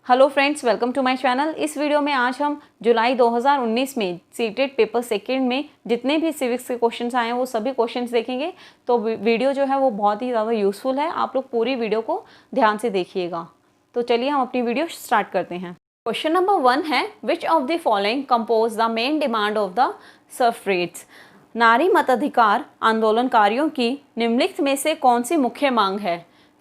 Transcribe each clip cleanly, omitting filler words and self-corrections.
Hello friends, welcome to my channel. इस video में आज हम जुलाई 2019 में सीटेट पेपर सेकंड में जितने भी सिविक्स के क्वेश्चंस आए हैं वो सभी क्वेश्चंस देखेंगे। तो वीडियो जो है वो बहुत ही ज़्यादा यूज़फुल है, आप लोग पूरी वीडियो को ध्यान से देखिएगा। तो चलिए हम अपनी वीडियो स्टार्ट करते हैं। क्वेश्चन नंबर 1 है, which of the following compose the main demand of the suffragettes. नारी मताधिकार आंदोलनकारियों की निम्नलिखित में से कौन सी मुख्य मांग है?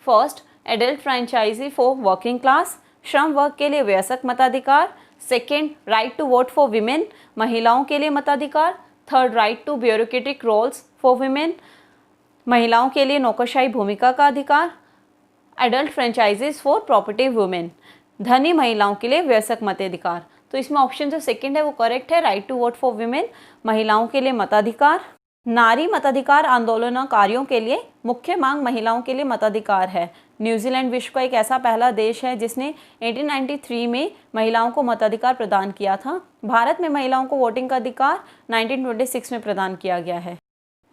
First, adult franchise for working class, श्रम वर्ग के लिए वयस्क मताधिकार। Second, right to vote for women, महिलाओं के लिए मताधिकार। Third, right to bureaucratic roles for women, महिलाओं के लिए नौकरशाही भूमिका का अधिकार। Adult franchises for property women, धनी महिलाओं के लिए वयस्क मताधिकार। तो इसमें ऑप्शन जो सेकंड है वो करेक्ट है, right to vote for women, महिलाओं के लिए मताधिकार। नारी मताधिकार आंदोलनकारियों के लिए मुख्य मांग महिलाओं के लिए मताधिकार है। न्यूजीलैंड विश्व का एक ऐसा पहला देश है जिसने 1893 में महिलाओं को मताधिकार प्रदान किया था। भारत में महिलाओं को वोटिंग का अधिकार 1926 में प्रदान किया गया है।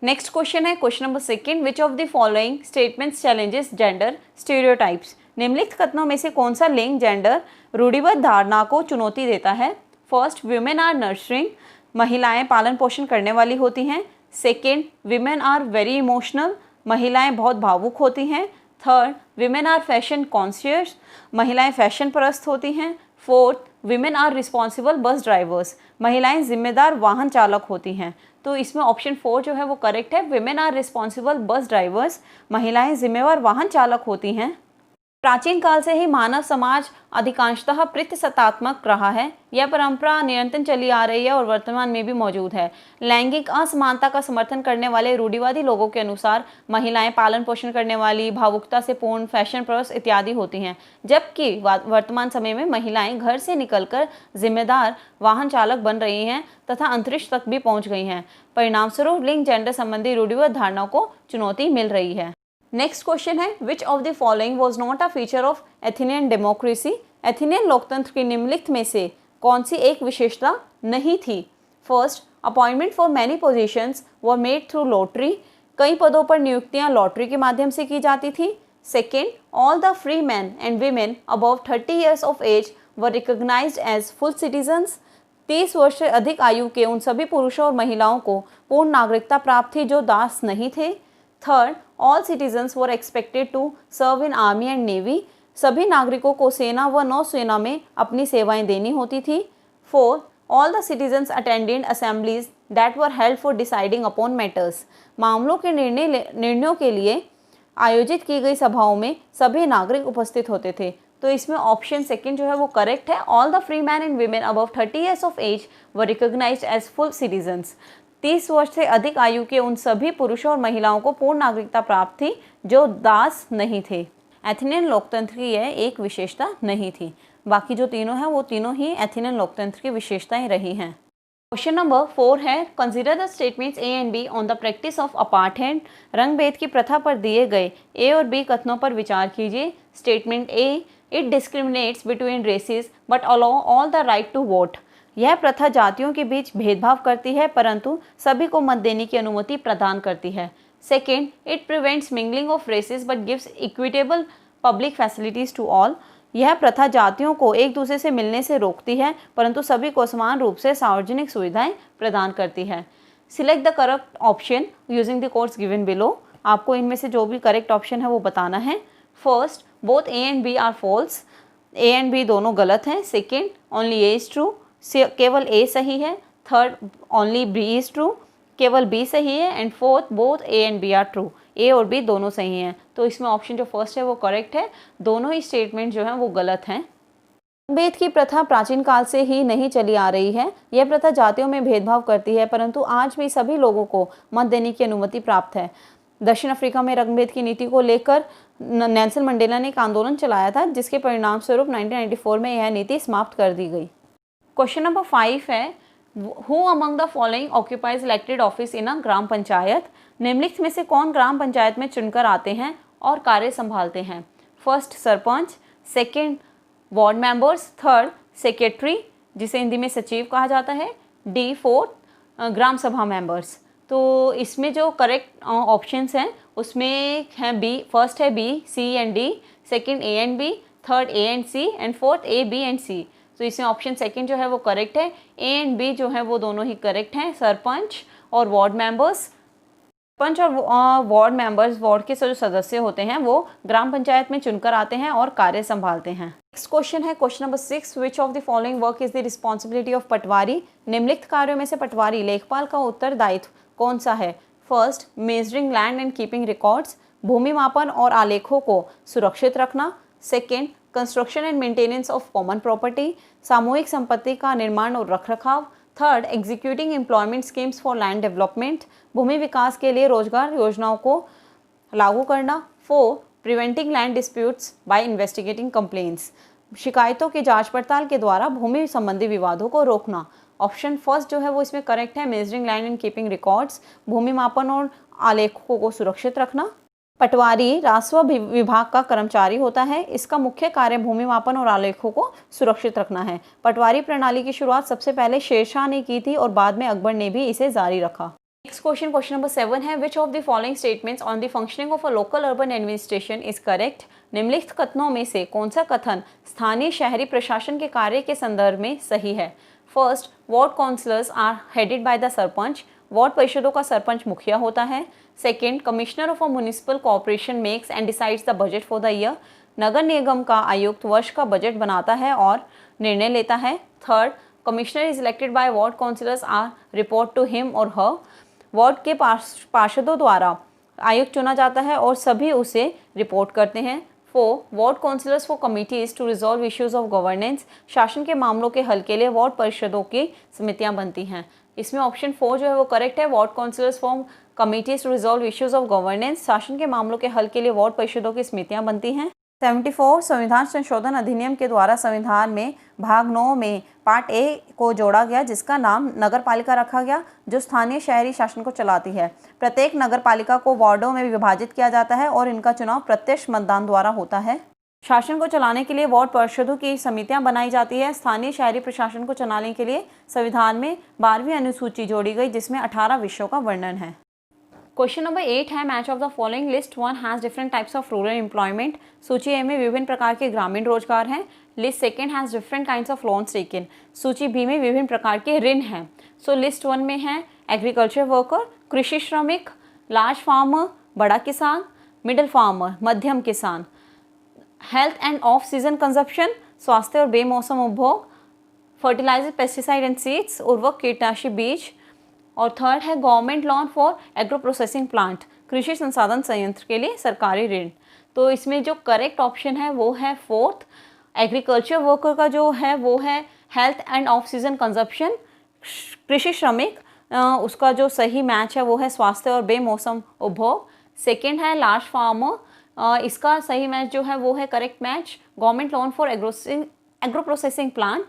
नेक्स्ट क्वेश्चन है question number second, which of the following statements challenges gender stereotypes. निम्नलिखित कथनों में से कौन सा लिंग जेंडर रूढ़िबद्ध धारणा को चुनौती देता है? फर्स्ट, विमेन आर नर्सरिंग, महिलाएं पालन पोषण करने वाली होती हैं। Second, women are very emotional, महिलाएं बहुत भावुक होती हैं। Third, women are fashion conscious, महिलाएं फैशन परस्त होती हैं। Fourth, women are responsible bus drivers, महिलाएं जिम्मेदार वाहन चालक होती हैं। तो इसमें ऑप्शन 4 जो है वो करेक्ट है, women are responsible bus drivers, महिलाएं जिम्मेवार वाहन चालक होती हैं। प्राचीन काल से ही मानव समाज अधिकांशतः पितृसत्तात्मक रहा है। यह परंपरा निरंतर चली आ रही है और वर्तमान में भी मौजूद है। लैंगिक असमानता का समर्थन करने वाले रूढ़िवादी लोगों के अनुसार महिलाएं पालन पोषण करने वाली, भावुकता से पूर्ण, फैशन परस्त इत्यादि होती हैं, जबकि वर्तमान समय में महिलाएं घर से निकलकर जिम्मेदार वाहन चालक बन रही हैं तथा अंतरिक्ष तक भी पहुंच गई हैं। परिणामस्वरूप लिंग जेंडर संबंधी रूढ़िबद्ध धारणाओं को चुनौती मिल रही है। नेक्स्ट क्वेश्चन है, which of the following was not a feature of Athenian democracy. Athenian लोकतंत्र की निम्नलिखित में से कौन सी एक विशेषता नहीं थी? First, appointment for many positions were made through lottery, कई पदों पर नियुक्तियां लॉटरी के माध्यम से की जाती थी। Second, all the free man and women above 30 years of age were recognized as full citizens, 30 वर्ष से अधिक आयु के उन सभी पुरुषों और महिलाओं को पूर्ण नागरिकता प्राप्त थी जो दास नहीं थे। Third, all citizens were expected to serve in army and navy, सभी नागरिकों को सेना व नौसेना में अपनी सेवाएं देनी होती थी। Fourth, all the citizens attended assemblies that were held for deciding upon matters, मामलों के निर्णयों के लिए आयोजित की गई सभाओं में सभी नागरिक उपस्थित होते थे। तो इसमें ऑप्शन सेकंड जो है वो करेक्ट है, all the free man and women above 30 years of age were recognized as full citizens, 30 वर्ष से अधिक आयु के उन सभी पुरुषों और महिलाओं को पूर्ण नागरिकता प्राप्त थी जो दास नहीं थे। एथेनियन लोकतंत्र की यह एक विशेषता नहीं थी, बाकी जो तीनों हैं वो तीनों ही एथेनियन लोकतंत्र की विशेषताएं रही हैं। क्वेश्चन नंबर 4 है, consider the statements A and be on the practice of apartheid, रंग भेद की प्रथा पर दिए गए ए और बी कथनों पर विचार कीजिए। Statement A, it discriminates between races but allow all the right to vote, यह प्रथा जातियों के बीच भेदभाव करती है परंतु सभी को मत देने की अनुमति प्रदान करती है। Second, it prevents mingling of races but gives equitable public facilities to all, यह प्रथा जातियों को एक दूसरे से मिलने से रोकती है परंतु सभी को समान रूप से सार्वजनिक सुविधाएं प्रदान करती है। Select the correct option using the codes given below, आपको इनमें से जो भी करेक्ट ऑप्शन है वो बताना है। First, both A and B are false, A and B दोनों गलत हैं। Second, only A is true, केवल ए सही है। Third, only B is true, केवल बी सही है। And fourth, both A and B are true, A और बी दोनों सही हैं। तो इसमें ऑप्शन जो फर्स्ट है वो करेक्ट है, दोनों ही स्टेटमेंट जो हैं वो गलत हैं। भेद की प्रथा प्राचीन काल से ही नहीं चली आ रही है। यह प्रथा जातियों में भेदभाव करती है परंतु आज भी सभी लोगों को मत देने की अनुमति प्राप्त है। दक्षिण अफ्रीका में रंगभेद की नीति को लेकर नेल्सन मंडेला ने एक आंदोलन चलाया था जिसके परिणाम स्वरूप 1994 में यह नीति समाप्त कर दी गई। क्वेश्चन नंबर 5 है, who among the following occupies elected office in a gram panchayat, निम्नलिखित में से कौन ग्राम पंचायत में चुनकर आते हैं और कार्य संभालते हैं? First, sarpanch. Second, ward members. Third, secretary जिसे हिंदी में सचिव कहा जाता है। डी, फोर्थ, ग्राम सभा मेंबर्स। तो इसमें जो करेक्ट ऑप्शंस हैं उसमें हैं बी, फर्स्ट है B, C and D. Second, A and B. Third A and C, and fourth A B and C. तो इसमें ऑप्शन सेकंड जो है वो करेक्ट है। ए एंड बी जो है वो दोनों ही करेक्ट हैं। सरपंच और वार्ड मेंबर्स, सरपंच और वार्ड मेंबर्स, वार्ड के जो सदस्य होते हैं वो ग्राम पंचायत में चुनकर आते हैं और कार्य संभालते हैं। नेक्स्ट क्वेश्चन है question number 6, which of the following work is the responsibility of patwari. निम्नलिखित कार्यों में से पटवारी लेखपाल का उत्तरदायित्व कौन सा है। First, measuring land and keeping records, भूमि मापन और आलेखों को सुरक्षित रखना। Second, construction and maintenance of common property, सामूहिक संपत्ति का निर्माण और रखरखाव। Third, executing employment schemes for land development, भूमि विकास के लिए रोजगार योजनाओं को लागू करना। Four, preventing land disputes by investigating complaints, शिकायतों की जांच पड़ताल के द्वारा भूमि संबंधी विवादों को रोकना। ऑप्शन फर्स्ट जो है वो इसमें करेक्ट है, measuring land and keeping records, भूमि मापन और आलेखों को सुरक्षित रखना। पटवारी राजस्व विभाग का कर्मचारी होता है। इसका मुख्य कार्य भूमि मापन और आलेखों को सुरक्षित रखना है। पटवारी प्रणाली की शुरुआत सबसे पहले शेरशाह ने की थी और बाद में अकबर ने भी इसे जारी रखा। नेक्स्ट क्वेश्चन, क्वेश्चन नंबर 7 है, which of the following statements on the functioning of a local urban administration is correct. निम्नलिखित कथनों में से कौन सा कथन स्थानीय शहरी प्रशासन के कार्य के संदर्भ में सही है। First, ward councillors are headed by the sarpanch, ward परिषदों का सरपंच मुखिया होता है। Second, commissioner of a municipal corporation makes and decides the budget for the year, नगर निगम का आयुक्त वर्ष का बजट बनाता है और निर्णय लेता है। Third, commissioner is elected by ward councillors are report to him और हर, वार्ड के पार्षदों द्वारा आयुक्त चुना जाता है और सभी उसे रिपोर्ट करते हैं। Four, ward councillors for committees to resolve issues of governance, शासन के मामलों के हल के लिए वार्ड परिषदों की समितियां बनती हैं। इसमें ऑप्शन 4 जो है वो करेक्ट है, ward councillors for committees to resolve issues of governance, शासन के मामलों के हल के लिए वार्ड परिषदों की समितियां बनती हैं। 74 संविधान संशोधन अधिनियम के द्वारा संविधान में भाग 9 में पार्ट ए को जोड़ा गया, जिसका नाम नगर पालिका रखा गया, जो स्थानीय शहरी शासन को चलाती है। प्रत्येक नगर पालिका को वार्डों में विभाजित किया जाता है और इनका चुनाव प्रत्यक्ष मतदान द्वारा होता है। शासन को चलाने के लिए वार्ड परिषदों की समितियां बनाई जाती है। स्थानीय शहरी प्रशासन को चलाने के लिए संविधान में 12वीं अनुसूची जोड़ी गई, जिसमें 18 विषयों का वर्णन है। क्वेश्चन नंबर 8 है, match of the following, list 1 has different types of rural employment. सूची ए में विभिन्न प्रकार के ग्रामीण रोजगार हैं। List second has different kinds of loans taken. सूची बी में विभिन्न प्रकार के ऋण हैं। सो लिस्ट 1 में है एग्रीकल्चर वर्कर, कृषि श्रमिक, लार्ज फार्मर बड़ा किसान, मिडिल फार्मर मध्यम किसान, health end off season consumption स्वास्थ्य और बेमौसम उपभोग, फर्टिलाइजर पेस्टिसाइड एंड सीड्स उर्वरक कीटनाशी बीज, और थर्ड है government loan for agro processing plant कृषि संसाधन संयंत्र के लिए सरकारी ऋण। तो इसमें जो करेक्ट ऑप्शन है वो है फोर्थ, एग्रीकल्चर वर्कर का जो है वो है health end off season consumption, कृषि श्रमिक उसका जो सही मैच है वो है स्वास्थ्य और बेमौसम उपभोग। सेकेंड है लार्ज फार्मर, इसका सही मैच जो है वो है correct match government loan for agro processing plant,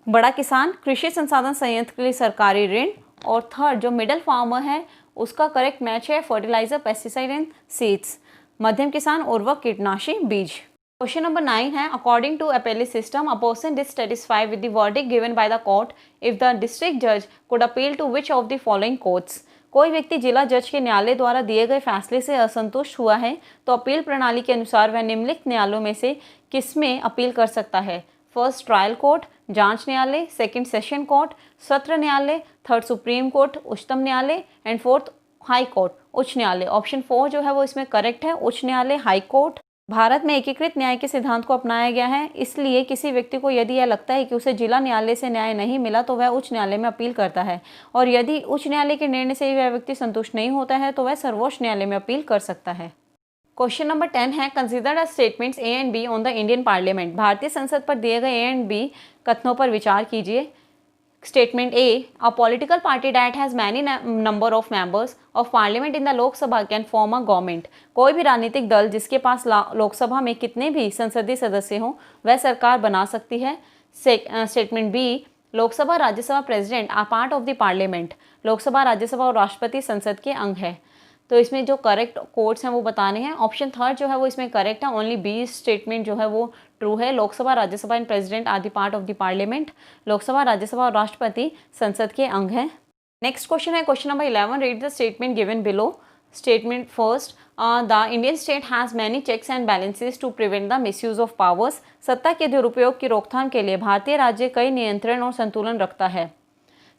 बड़ा किसान कृषि संसाधन संयंत्र के लिए सरकारी ऋण, और थर्ड जो मिडिल फार्मर है उसका करेक्ट मैच है फर्टिलाइजर पेस्टिसाइड एंड सीड्स, मध्यम किसान उर्वरक कीटनाशी बीज। क्वेश्चन नंबर 9 है, according to appellate system, a person dissatisfied with the verdict given by the court if the district judge could appeal to which of the following courts। कोई व्यक्ति जिला जज के न्यायालय द्वारा दिए गए फैसले से असंतुष्ट हुआ है तो अपील प्रणाली के अनुसार वह निम्नलिखित न्यायालयों में से किसमें अपील कर सकता है। फर्स्ट ट्रायल कोर्ट, जांच न्यायालय, सेकंड सेशन कोर्ट, सत्र न्यायालय, थर्ड सुप्रीम कोर्ट उच्चतम न्यायालय, एंड फोर्थ हाई कोर्ट उच्च न्यायालय। ऑप्शन 4 जो है वो इसमें करेक्ट है, उच्च न्यायालय हाई कोर्ट। भारत में एकीकृत न्याय के सिद्धांत को अपनाया गया है, इसलिए किसी व्यक्ति को यदि यह लगता है कि उसे जिला न्यायालय से न्याय नहीं मिला तो वह उच्च न्यायालय में अपील करता है, और यदि उच्च न्यायालय के निर्णय से वह व्यक्ति संतुष्ट नहीं होता है तो वह सर्वोच्च न्यायालय में अपील कर सकता है। क्वेश्चन नंबर 10 है, consider the statements A and be on the Indian parliament. भारतीय संसद पर दिए गए ए एंड बी कथनों पर विचार कीजिए। Statement A, a political party that has many number of members of parliament in the Lok Sabha can form a government. कोई भी राजनीतिक दल जिसके पास लोकसभा में कितने भी संसदीय सदस्य हों वह सरकार बना सकती है। Statement B, Lok Sabha Rajya Sabha president are part of the parliament. Lok Sabha Rajya Sabha और राष्ट्रपति संसद के अंग है। तो इसमें जो करेक्ट कोड्स हैं वो बताने हैं। ऑप्शन थर्ड जो है वो इसमें करेक्ट है, ओनली बी स्टेटमेंट जो है वो ट्रू है। Lok Sabha Rajya Sabha and president are the part of the parliament. Lok Sabha Rajya Sabha और राष्ट्रपति संसद के अंग हैं। नेक्स्ट क्वेश्चन है question number 11, read the statement given below. Statement first, the Indian state has many checks and balances to prevent the misuse of powers. सत्ता के दुरुपयोग की रोकथाम के लिए भारतीय राज्य कई नियंत्रण और संतुलन रखता है।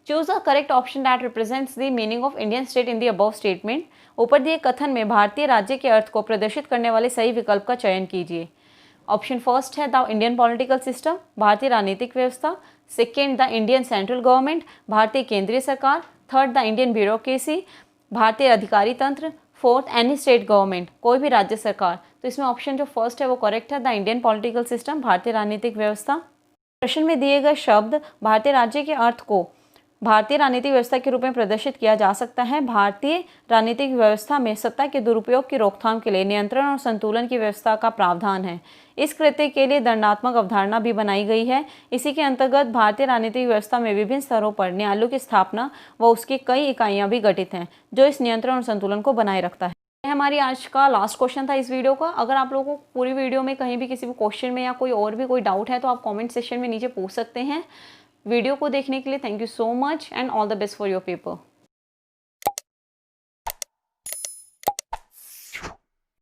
Choose the correct option that represents the meaning of Indian state in the above statement. ऊपर दिए कथन में भारतीय राज्य के अर्थ को प्रदर्शित करने वाले सही विकल्प का चयन कीजिए। ऑप्शन फर्स्ट है द इंडियन पॉलिटिकल सिस्टम, भारतीय राजनीतिक व्यवस्था। Second, the Indian central government, भारतीय केंद्रीय सरकार। थर्ड, द इंडियन ब्यूरोक्रेसी, भारतीय अधिकारी तंत्र। फोर्थ, एनी स्टेट गवर्नमेंट, कोई भी राज्य सरकार। तो इसमें ऑप्शन जो फर्स्ट है वो करेक्ट है, द इंडियन पॉलिटिकल सिस्टम, भारतीय राजनीतिक व्यवस्था। प्रश्न में दिए गए शब्द भारतीय राज्य के अर्थ को भारतीय राजनीतिक व्यवस्था के रूप में प्रदर्शित किया जा सकता है। भारतीय राजनीतिक व्यवस्था में सत्ता के दुरुपयोग की रोकथाम के लिए नियंत्रण और संतुलन की व्यवस्था का प्रावधान है। इस कृत्य के लिए दंडात्मक अवधारणा भी बनाई गई है। इसी के अंतर्गत भारतीय राजनीतिक व्यवस्था में विभिन्न स्तरों पर न्यायालयों की स्थापना व उसकी कई इकाइयां भी गठित हैं, जो इस नियंत्रण और संतुलन को बनाए रखता है। यह हमारी आज का लास्ट क्वेश्चन था इस वीडियो का। अगर आप लोगों को पूरी वीडियो में कहीं भी किसी भी क्वेश्चन में या कोई और भी कोई डाउट है तो आप कमेंट सेक्शन में नीचे पूछ सकते हैं। वीडियो को देखने के लिए thank you so much and all the best for your paper.